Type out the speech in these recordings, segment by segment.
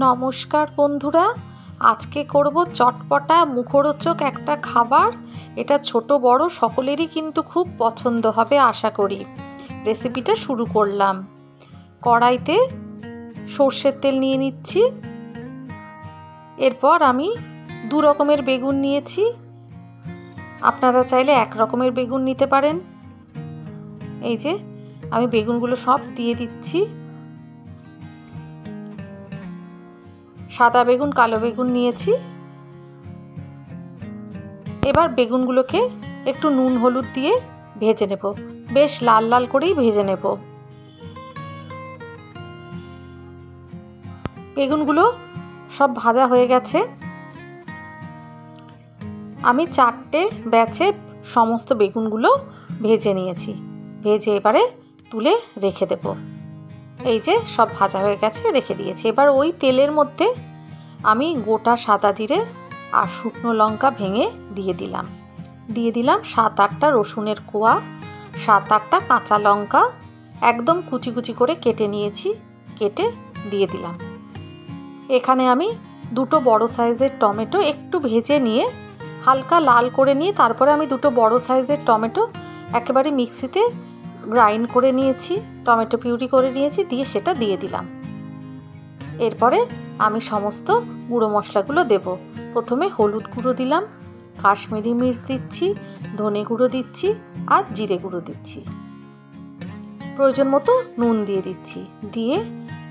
নমস্কার বন্ধুরা, আজকে করব চটপটা মুখরোচক একটা খাবার। এটা ছোট বড় সকলেরই কিন্তু খুব পছন্দ হবে আশা করি। রেসিপিটা শুরু করলাম। কড়াইতে সর্ষের তেল নিয়ে নিচ্ছি। এরপর আমি দু রকমের বেগুন নিয়েছি, আপনারা চাইলে এক রকমের বেগুন নিতে পারেন। এই যে আমি বেগুনগুলো সব দিয়ে দিচ্ছি। সাদা বেগুন, কালো বেগুন নিয়েছি। এবার বেগুনগুলোকে একটু নুন হলুদ দিয়ে ভেজে নেব, বেশ লাল লাল করেই ভেজে নেব। বেগুনগুলো সব ভাজা হয়ে গেছে। আমি 4টে ব্যাচে সমস্ত বেগুনগুলো ভেজে নিয়েছি। ভেজে এবারে তুলে রেখে দেব। এই যে সব ভাজা হয়ে গেছে, রেখে দিয়েছি। এবার ওই তেলের মধ্যে আমি গোটা সাদা জিরে আর শুকনো লঙ্কা ভেঙে দিয়ে দিলাম 7-8টা রসুনের কোয়া, 7-8টা কাঁচা লঙ্কা একদম কুচি কুচি করে কেটে নিয়েছি, কেটে দিয়ে দিলাম। এখানে আমি 2টো বড় সাইজের টমেটো একটু ভেজে নিয়ে হালকা লাল করে নিয়ে তারপরে আমি 2টো বড় সাইজের টমেটো একেবারে মিক্সিতে গ্রাইন্ড করে নিয়েছি, টমেটো পিউরি করে নিয়েছি, দিয়ে সেটা দিয়ে দিলাম। এরপরে আমি সমস্ত গুঁড়ো মশলাগুলো দেব। প্রথমে হলুদ গুঁড়ো দিলাম, কাশ্মীরি মির্চ দিচ্ছি, ধনে গুঁড়ো দিচ্ছি আর জিরে গুঁড়ো দিচ্ছি। প্রয়োজন মতো নুন দিয়ে দিচ্ছি। দিয়ে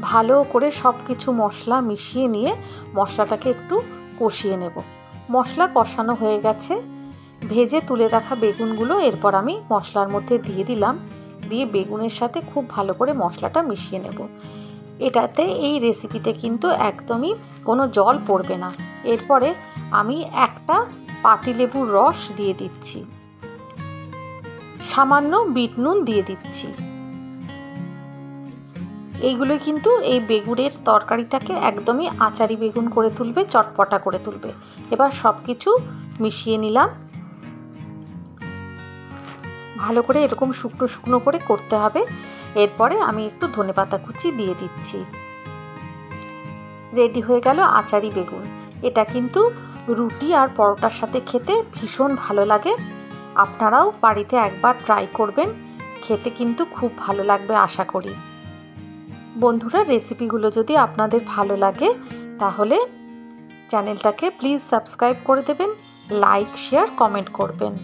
ভালো করে সব কিছু মশলা মিশিয়ে নিয়ে মশলাটাকে একটু কষিয়ে নেব। মশলা কষানো হয়ে গেছে। ভেজে তুলে রাখা বেগুনগুলো এরপর আমি মশলার মধ্যে দিয়ে দিলাম। দিয়ে বেগুনের সাথে খুব ভালো করে মশলাটা মিশিয়ে নেব। এটাতে এই রেসিপিতে কিন্তু একদমই কোনো জল পড়বে না। এরপরে আমি একটা পাতিলেবুর রস দিয়ে দিচ্ছি, সামান্য বিট নুন দিয়ে দিচ্ছি। এইগুলো কিন্তু এই বেগুনের তরকারিটাকে একদমই আচারি বেগুন করে তুলবে, চটপটা করে তুলবে। এবার সব কিছু মিশিয়ে নিলাম। ভালো করে এরকম শুকনো শুকনো করে করতে হবে। এরপরে আমি একটু ধনেপাতা কুচি দিয়ে দিচ্ছি। রেডি হয়ে গেল আচারি বেগুন। এটা কিন্তু রুটি আর পরোটার সাথে খেতে ভীষণ ভালো লাগে। আপনারাও বাড়িতে একবার ট্রাই করবেন, খেতে কিন্তু খুব ভালো লাগবে আশা করি। বন্ধুরা, রেসিপিগুলো যদি আপনাদের ভালো লাগে তাহলে চ্যানেলটাকে প্লিজ সাবস্ক্রাইব করে দেবেন, লাইক শেয়ার কমেন্ট করবেন।